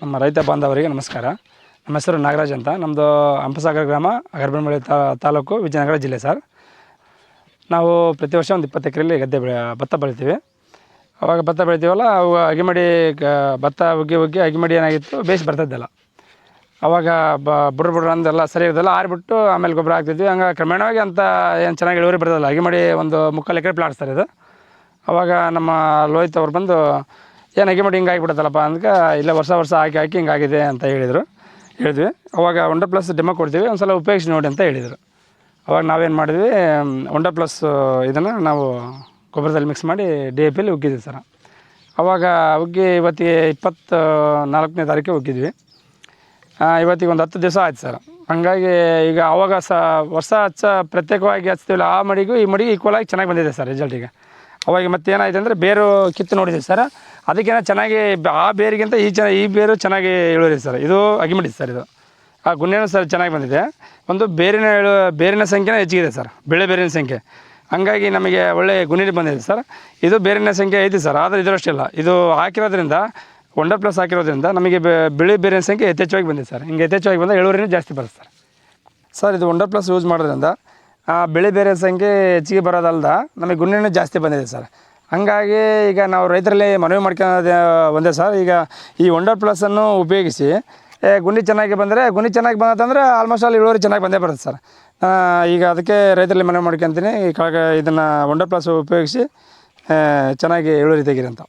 ನಮ್ಮ ರೈತ ಬಾಂಧವರಿಗೆ ನಮಸ್ಕಾರ. ನಮ್ಮ ಹೆಸರು ನಾಗರಾಜ್ ಅಂತ. ನಮ್ಮದು ಹಂಪಸಾಗರ ಗ್ರಾಮ, ಹಗರಬನಹಳ್ಳಿ ತಾಲೂಕು, ವಿಜಯನಗರ ಜಿಲ್ಲೆ ಸರ್. ನಾವು ಪ್ರತಿ ವರ್ಷ ಒಂದು 20 ಎಕರೆಯಲ್ಲಿ ಭತ್ತ ಬೆಳಿತೀವಿ. ಅವಾಗ ಭತ್ತ ಬೆಳಿತೀವಲ್ಲ, ಅವು ಅಗಿಮಡಿ ಭತ್ತ ಉಗ್ಗಿ ಅಗಿಮಡಿ ಏನಾಗಿತ್ತು, ಬೇಸ್ ಬರ್ತಿದ್ದಲ್ಲ. ಅವಾಗ ಬುಡ್ರು ಅಂದೆಲ್ಲ ಸರಿ ಇರೋದಲ್ಲ, ಆರಿಬಿಟ್ಟು ಆಮೇಲೆ ಗೊಬ್ಬರ ಹಾಕ್ತಿದ್ವಿ. ಹಂಗೆ ಕ್ರಮೇಣವಾಗಿ ಅಂತ ಏನು ಚೆನ್ನಾಗಿ ಇಳುವರಿ ಬರ್ತದಲ್ಲ. ಅಗಿಮಡಿ ಒಂದು 3/4 ಎಕರೆ ಪ್ಲಾಟ್ ಸರ್ ಇದು. ಅವಾಗ ನಮ್ಮ ಲೋಹಿತ್ ಅವ್ರು ಬಂದು, ಏನು ಅಗಿಮಡಿ ಹಿಂಗೆ ಆಗಿಬಿಡುತ್ತಲ್ಲಪ್ಪ ಅಂದ್ಕೆ, ಇಲ್ಲ ವರ್ಷ ಹಾಕಿ ಹಿಂಗಾಗಿದೆ ಅಂತ ಹೇಳಿದ್ವಿ. ಅವಾಗ ಹೊಂಡಾ ಪ್ಲಸ್ ಡೆಮೋ ಕೊಡ್ತೀವಿ, ಒಂದು ಸಲ ಉಪಯೋಗಿಸಿ ನೋಡಿ ಅಂತ ಹೇಳಿದರು. ಅವಾಗ ನಾವೇನು ಮಾಡಿದ್ವಿ, ಹೊಂಡಾ ಪ್ಲಸ್ ಇದನ್ನು ನಾವು ಗೊಬ್ಬರದಲ್ಲಿ ಮಿಕ್ಸ್ ಮಾಡಿ DAPಯಲ್ಲಿ ಉಗ್ಗಿದ್ವಿ ಸರ್. ಅವಾಗ ಉಗ್ಗಿ ಇವತ್ತಿಗೆ 24ನೇ ತಾರೀಕು ಉಗ್ಗಿದ್ವಿ. ಇವತ್ತಿಗೆ ಒಂದು 10 ದಿವಸ ಆಯ್ತು ಸರ್. ಹಾಗಾಗಿ ಈಗ ಆವಾಗ ವರ್ಷ ಪ್ರತ್ಯೇಕವಾಗಿ ಹಚ್ತೀವಲ್ಲ, ಆ ಮಡಿಗೂ ಈ ಮಡಿಗೂ ಈಕ್ವಲಾಗಿ ಚೆನ್ನಾಗಿ ಬಂದಿದೆ ಸರ್ ರಿಸಲ್ಟಿಗೆ. ಅವಾಗ ಮತ್ತೆ ಏನಾಯ್ತು ಅಂದರೆ, ಬೇರು ಕಿತ್ತು ನೋಡಿದ್ವಿ ಸರ್. ಅದಕ್ಕೇನೋ ಚೆನ್ನಾಗಿ ಆ ಬೇರಿಗಿಂತ ಈ ಬೇರು ಚೆನ್ನಾಗಿ ಇಳುವರಿ ಸರ್. ಇದು ಅಗಿಮಡಿ ಸರ್. ಇದು ಆ ಗುನ್ನೇನೂ ಸರ್ ಚೆನ್ನಾಗಿ ಬಂದಿದೆ. ಒಂದು ಬೇರಿನ ಸಂಖ್ಯೆನೇ ಹೆಚ್ಚಿಗಿದೆ ಸರ್, ಬೇರಿನ ಸಂಖ್ಯೆ. ಹಂಗಾಗಿ ನಮಗೆ ಒಳ್ಳೆ ಗುಣಿ ಬಂದಿದೆ ಸರ್. ಇದು ಬೇರಿನ ಸಂಖ್ಯೆ ಐತಿ ಸರ್, ಆದರೆ ಇದರಷ್ಟಿಲ್ಲ. ಇದು ಹಾಕಿರೋದ್ರಿಂದ, ಹೊಂಡಾ ಪ್ಲಸ್ ಹಾಕಿರೋದ್ರಿಂದ ನಮಗೆ ಬೇರಿನ ಸಂಖ್ಯೆ ಯಥೇಚ್ಛವಾಗಿ ಬಂದಿದೆ ಸರ್. ಹಿಂಗೆ ಯಥೇಚ್ಛವಾಗಿ ಬಂದರೆ ಇಳುವರಿನೂ ಜಾಸ್ತಿ ಬರುತ್ತೆ ಸರ್. ಇದು ಹೊಂಡಾ ಪ್ಲಸ್ ಯೂಸ್ ಮಾಡೋದ್ರಿಂದ ಬೇರಿನ ಸಂಖ್ಯೆ ಹೆಚ್ಚಿಗೆ ಬರೋದಲ್ದ, ನಮಗೆ ಗುಣಿನೂ ಜಾಸ್ತಿ ಬಂದಿದೆ ಸರ್. ಹಂಗಾಗಿ ಈಗ ನಾವು ರೈತರಲ್ಲಿ ಮನವಿ ಮಾಡ್ಕೊಳ್ಳೋದು ಒಂದೇ ಸರ್. ಈಗ ಈ ಹೊಂಡಾ ಪ್ಲಸ್ಸನ್ನು ಉಪಯೋಗಿಸಿ ಗುಣಿ ಚೆನ್ನಾಗಿ ಬಂತಂದರೆ ಆಲ್ಮೋಸ್ಟ್ ಆಲ್ ಇಳುವರಿ ಚೆನ್ನಾಗಿ ಬಂದೇ ಬರುತ್ತೆ ಸರ್. ಈಗ ಅದಕ್ಕೆ ರೈತರಲ್ಲಿ ಮನವಿ ಮಾಡ್ಕೊತೀನಿ, ಇದನ್ನು ಹೊಂಡಾ ಪ್ಲಸ್ ಉಪಯೋಗಿಸಿ ಚೆನ್ನಾಗಿ ಇಳುವರಿ ತೆಗೀರಿ ಅಂತ.